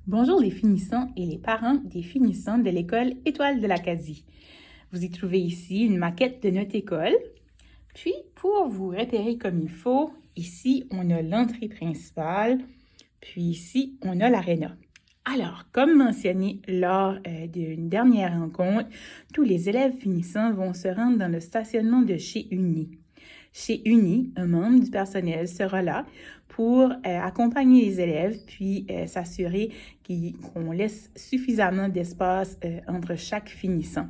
Bonjour les finissants et les parents des finissants de l'école Étoile de l'Acadie. Vous y trouvez ici une maquette de notre école. Puis, pour vous repérer comme il faut, ici, on a l'entrée principale, puis ici, on a l'aréna. Alors, comme mentionné lors d'une dernière rencontre, tous les élèves finissants vont se rendre dans le stationnement de chez Uni. Chez Uni, un membre du personnel sera là pour accompagner les élèves puis s'assurer qu'on laisse suffisamment d'espace entre chaque finissant.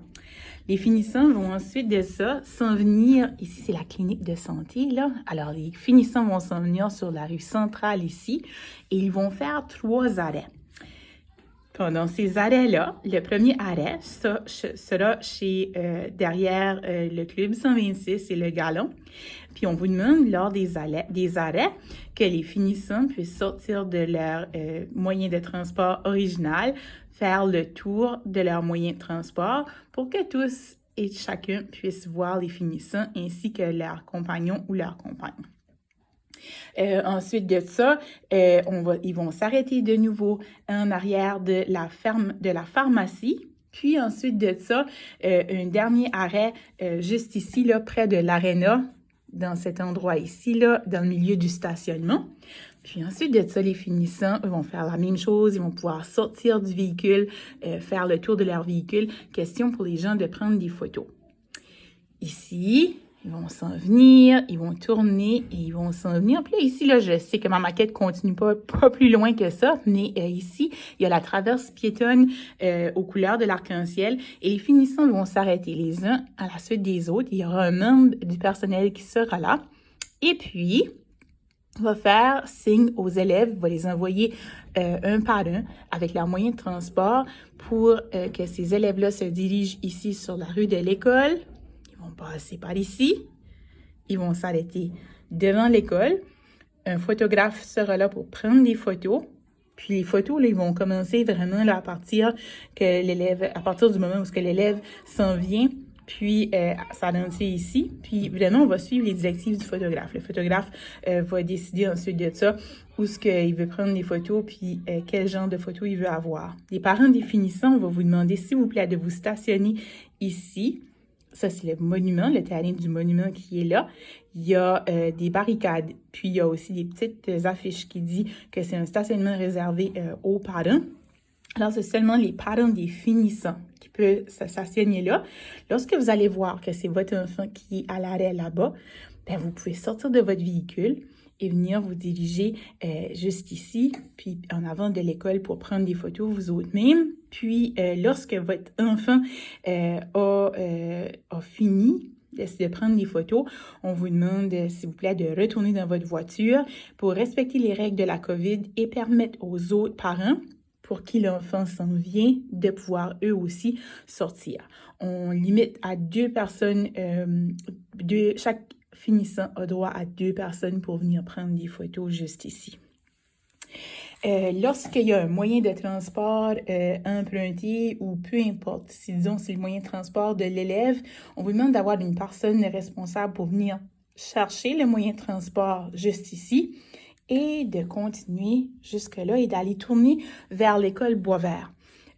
Les finissants vont ensuite de ça s'en venir, ici c'est la clinique de santé, là. Alors les finissants vont s'en venir sur la rue centrale ici et ils vont faire 3 arrêts. Pendant ces arrêts-là, le premier arrêt sera derrière le club 126 et le Galon. Puis on vous demande lors des arrêts que les finissants puissent sortir de leur moyen de transport original, faire le tour de leur moyen de transport pour que tous et chacun puissent voir les finissants ainsi que leurs compagnons ou leurs compagnes. Ensuite de ça, ils vont s'arrêter de nouveau en arrière de la pharmacie. Puis ensuite de ça, un dernier arrêt juste ici, là, près de l'aréna, dans cet endroit ici, là, dans le milieu du stationnement. Puis ensuite de ça, les finissants vont faire la même chose. Ils vont pouvoir sortir du véhicule, faire le tour de leur véhicule. Question pour les gens de prendre des photos. Ici, ils vont s'en venir, ils vont tourner et ils vont s'en venir. Puis là, ici, là, je sais que ma maquette continue pas plus loin que ça, mais ici, il y a la traverse piétonne aux couleurs de l'arc-en-ciel et les finissants vont s'arrêter les uns à la suite des autres. Il y aura un membre du personnel qui sera là. Et puis, on va faire signe aux élèves, on va les envoyer un par un avec leurs moyens de transport pour que ces élèves-là se dirigent ici sur la rue de l'école. Ils vont passer par ici, ils vont s'arrêter devant l'école. Un photographe sera là pour prendre des photos. Puis les photos, là, ils vont commencer vraiment là, à partir du moment où l'élève s'en vient, puis s'identifier ici. Puis vraiment, on va suivre les directives du photographe. Le photographe va décider ensuite de ça où est-ce qu'il veut prendre des photos, puis quel genre de photos il veut avoir. Les parents des finissants, on va vous demander, s'il vous plaît, de vous stationner ici. Ça, c'est le monument, le terrain du monument qui est là. Il y a des barricades, puis il y a aussi des petites affiches qui disent que c'est un stationnement réservé aux parents. Alors, c'est seulement les parents des finissants qui peuvent se stationner là. Lorsque vous allez voir que c'est votre enfant qui est à l'arrêt là-bas, bien, vous pouvez sortir de votre véhicule et venir vous diriger juste ici, puis en avant de l'école pour prendre des photos vous autres mêmes. Puis, lorsque votre enfant a fini de prendre des photos, on vous demande, s'il vous plaît, de retourner dans votre voiture pour respecter les règles de la COVID et permettre aux autres parents pour qui l'enfant s'en vient, de pouvoir eux aussi sortir. On limite à 2 personnes, chaque finissant a droit à 2 personnes pour venir prendre des photos juste ici. Lorsqu'il y a un moyen de transport emprunté ou peu importe, si disons c'est le moyen de transport de l'élève, on vous demande d'avoir une personne responsable pour venir chercher le moyen de transport juste ici et de continuer jusque-là et d'aller tourner vers l'école Boisvert.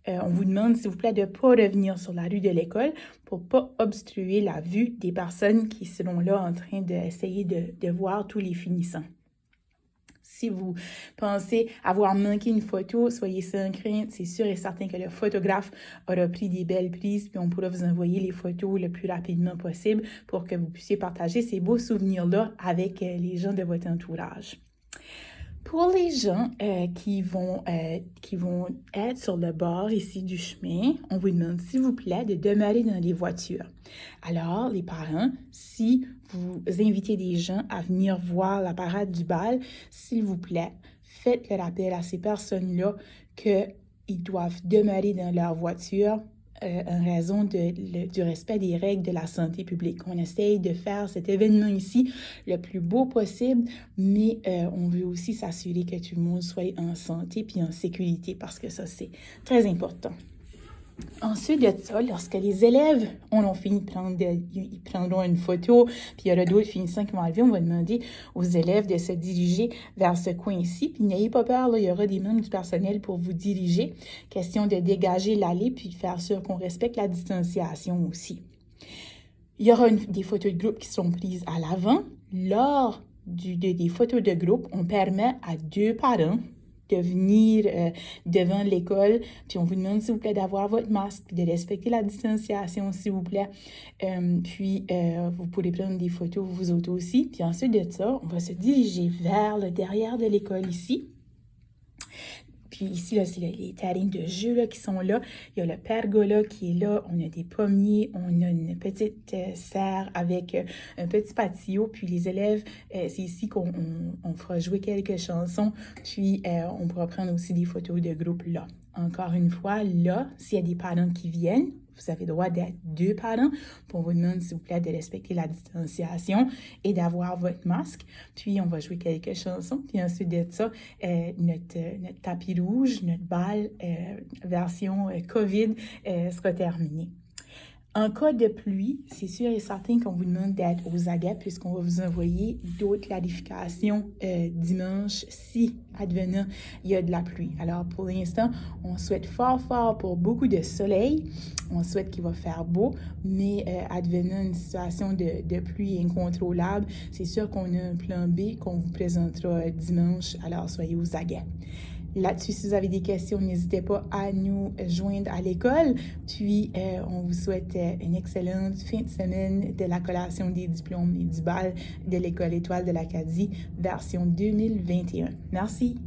On vous demande, s'il vous plaît, de ne pas revenir sur la rue de l'école pour ne pas obstruer la vue des personnes qui seront là en train d'essayer de voir tous les finissants. Si vous pensez avoir manqué une photo, soyez sans crainte. C'est sûr et certain que le photographe aura pris des belles prises, puis on pourra vous envoyer les photos le plus rapidement possible pour que vous puissiez partager ces beaux souvenirs-là avec les gens de votre entourage. Pour les gens qui vont être sur le bord ici du chemin, on vous demande, s'il vous plaît, de demeurer dans les voitures. Alors, les parents, si vous invitez des gens à venir voir la parade du bal, s'il vous plaît, faites le rappel à ces personnes-là qu'ils doivent demeurer dans leur voiture en raison du respect des règles de la santé publique. On essaye de faire cet événement ici le plus beau possible, mais on veut aussi s'assurer que tout le monde soit en santé puis en sécurité parce que ça, c'est très important. Ensuite de ça, lorsque les élèves ont fini de prendre, ils prendront une photo, puis il y aura d'autres finissants qui vont arriver, on va demander aux élèves de se diriger vers ce coin-ci. Puis n'ayez pas peur, là, il y aura des membres du personnel pour vous diriger. Question de dégager l'allée, puis de faire sûr qu'on respecte la distanciation aussi. Il y aura des photos de groupe qui seront prises à l'avant. Lors des photos de groupe, on permet à 2 parents de venir devant l'école, puis on vous demande, s'il vous plaît, d'avoir votre masque, puis de respecter la distanciation, s'il vous plaît. Puis, vous pourrez prendre des photos, vous autres aussi. Puis ensuite de ça, on va se diriger vers le derrière de l'école ici. Puis ici, là, c'est les terrains de jeu là, qui sont là. Il y a le pergola qui est là. On a des pommiers. On a une petite serre avec un petit patio. Puis les élèves, c'est ici qu'on fera jouer quelques chansons. Puis on pourra prendre aussi des photos de groupe là. Encore une fois, là, s'il y a des parents qui viennent, vous avez le droit d'être 2 parents. Pour vous demander, s'il vous plaît, de respecter la distanciation et d'avoir votre masque. Puis, on va jouer quelques chansons. Puis ensuite de ça, notre tapis rouge, notre bal version COVID sera terminé. En cas de pluie, c'est sûr et certain qu'on vous demande d'être aux aguets puisqu'on va vous envoyer d'autres clarifications dimanche si, advenant, il y a de la pluie. Alors, pour l'instant, on souhaite fort pour beaucoup de soleil. On souhaite qu'il va faire beau, mais advenant une situation de pluie incontrôlable, c'est sûr qu'on a un plan B qu'on vous présentera dimanche. Alors, soyez aux aguets. Là-dessus, si vous avez des questions, n'hésitez pas à nous joindre à l'école. Puis, on vous souhaite une excellente fin de semaine de la collation des diplômes et du bal de l'École Étoile de l'Acadie, version 2021. Merci.